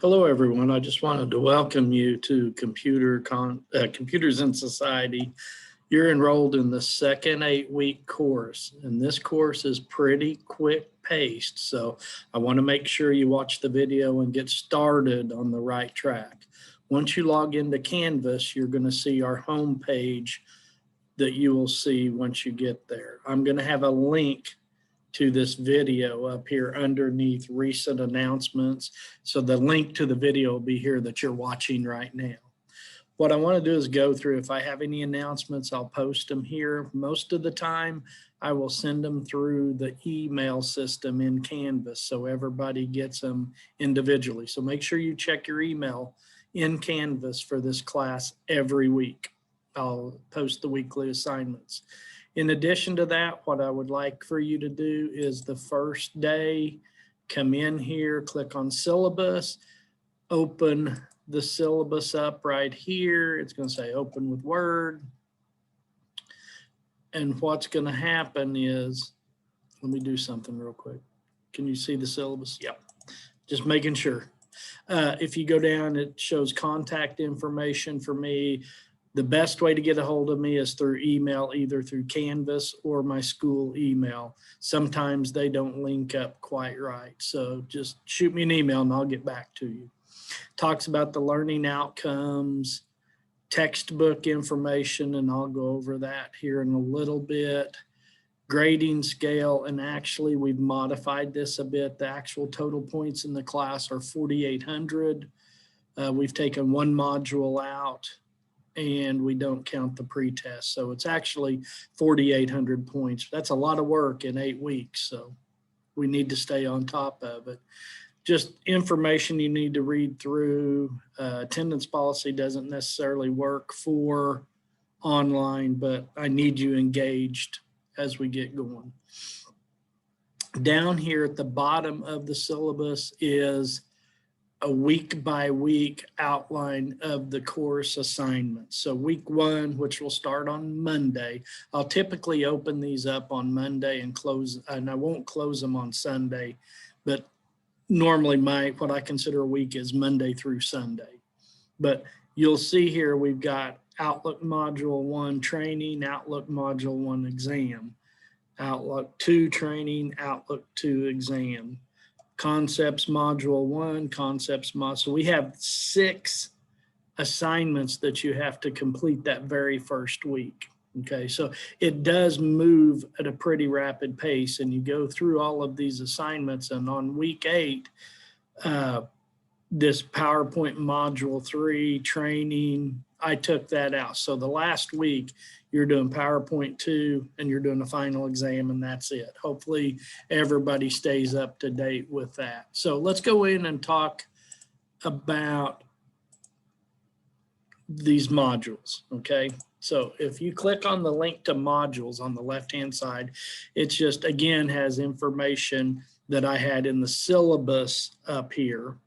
Hello, everyone. I just wanted to welcome you to Computers in Society. You're enrolled in the second 8-week course, and this course is pretty quick paced. So I want to make sure you watch the video and get started on the right track. Once you log into Canvas, you're going to see our home page that you will see once you get there. I'm going to have a link to this video up here underneath recent announcements. So the link to the video will be here that you're watching right now. What I want to do is go through, if I have any announcements, I'll post them here. Most of the time, I will send them through the email system in Canvas so everybody gets them individually. So make sure you check your email in Canvas for this class every week. I'll post the weekly assignments. In addition to that, what I would like for you to do is the first day, come in here, click on syllabus, open the syllabus up right here. It's going to say open with Word. And what's going to happen is, let me do something real quick. Can you see the syllabus? Yep. Just making sure. If you go down, it shows contact information for me. The best way to get a hold of me is through email, either through Canvas or my school email. Sometimes they don't link up quite right. So just shoot me an email and I'll get back to you. Talks about the learning outcomes, textbook information, and I'll go over that here in a little bit. Grading scale, and actually we've modified this a bit. The actual total points in the class are 4,800. We've taken one module out, and we don't count the pretest. So it's actually 4,800 points. That's a lot of work in 8 weeks. So we need to stay on top of it. Just information you need to read through. Attendance policy doesn't necessarily work for online, but I need you engaged as we get going. Down here at the bottom of the syllabus is a week by week outline of the course assignments. So week 1, which will start on Monday, I'll typically open these up on Monday and close, and I won't close them on Sunday, but normally what I consider a week is Monday through Sunday. But you'll see here we've got Outlook Module 1 training, Outlook Module 1 exam, Outlook 2 training, Outlook 2 exam. Concepts Module 1, Concepts Module. So we have 6 assignments that you have to complete that very first week. Okay, so it does move at a pretty rapid pace, and you go through all of these assignments, and on week 8, this PowerPoint Module 3 training, I took that out. So the last week, you're doing PowerPoint 2 and you're doing the final exam, and that's it. Hopefully everybody stays up to date with that. So let's go in and talk about these modules, okay? So if you click on the link to modules on the left-hand side, it just, again, has information that I had in the syllabus up here.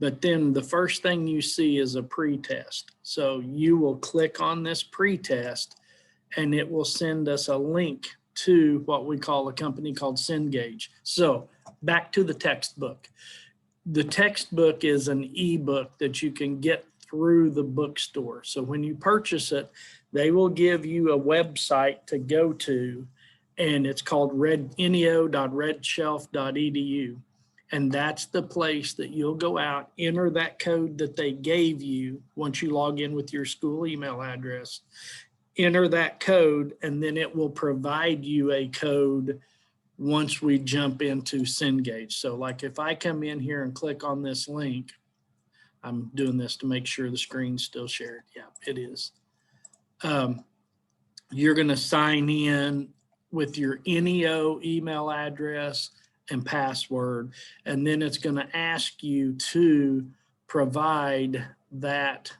But then the first thing you see is a pretest. So you will click on this pretest and it will send us a link to what we call a company called Cengage. So back to the textbook. The textbook is an ebook that you can get through the bookstore. So when you purchase it, they will give you a website to go to, and it's called neo.redshelf.edu. And that's the place that you'll go out, enter that code that they gave you once you log in with your school email address, enter that code, and then it will provide you a code once we jump into Cengage. So like if I come in here and click on this link, I'm doing this to make sure the screen's still shared. Yeah, it is. You're going to sign in with your NEO email address and password, and then it's going to ask you to provide that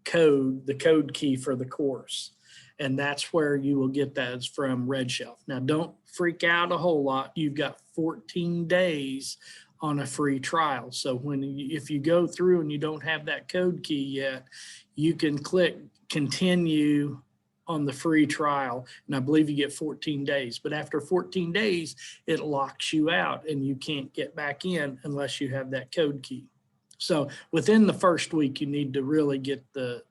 code, the code key for the course. And that's where you will get that. It's from Red Shelf. Now, don't freak out a whole lot. You've got 14 days on a free trial. So if you go through and you don't have that code key yet, you can click continue on the free trial, and I believe you get 14 days. But after 14 days, it locks you out and you can't get back in unless you have that code key. So within the first week, you need to really get the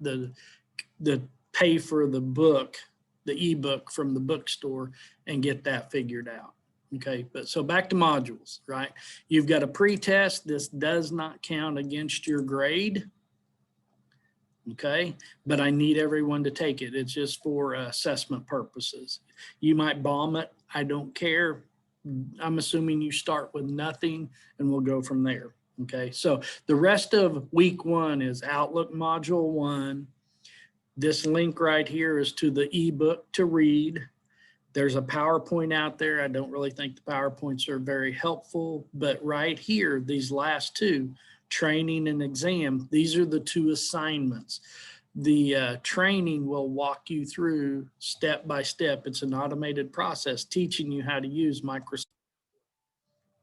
pay for the book, the ebook from the bookstore, and get that figured out. Okay, but so back to modules, right? You've got a pre-test. This does not count against your grade. Okay, but I need everyone to take it. It's just for assessment purposes. You might bomb it. I don't care. I'm assuming you start with nothing and we'll go from there. Okay, so the rest of week 1 is Outlook Module 1. This link right here is to the ebook to read. There's a PowerPoint out there. I don't really think the PowerPoints are very helpful, but right here, these last two, training and exam, these are the 2 assignments. The training will walk you through step by step. It's an automated process teaching you how to use Microsoft.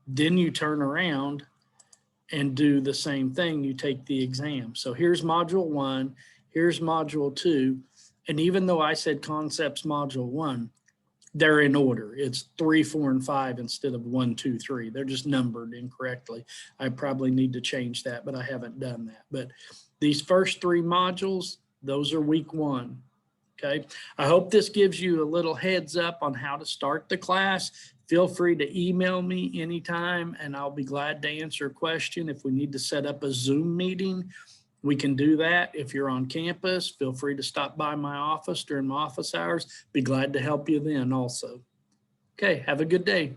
Then you turn around and do the same thing. You take the exam. So here's module 1, here's module 2. And even though I said concepts module 1, they're in order. It's 3, 4, and 5 instead of 1, 2, 3. They're just numbered incorrectly. I probably need to change that, but I haven't done that. But these first 3 modules, those are week 1. Okay. I hope this gives you a little heads up on how to start the class. Feel free to email me anytime and I'll be glad to answer a question. If we need to set up a Zoom meeting, we can do that. If you're on campus, feel free to stop by my office during my office hours. Be glad to help you then also. Okay, have a good day.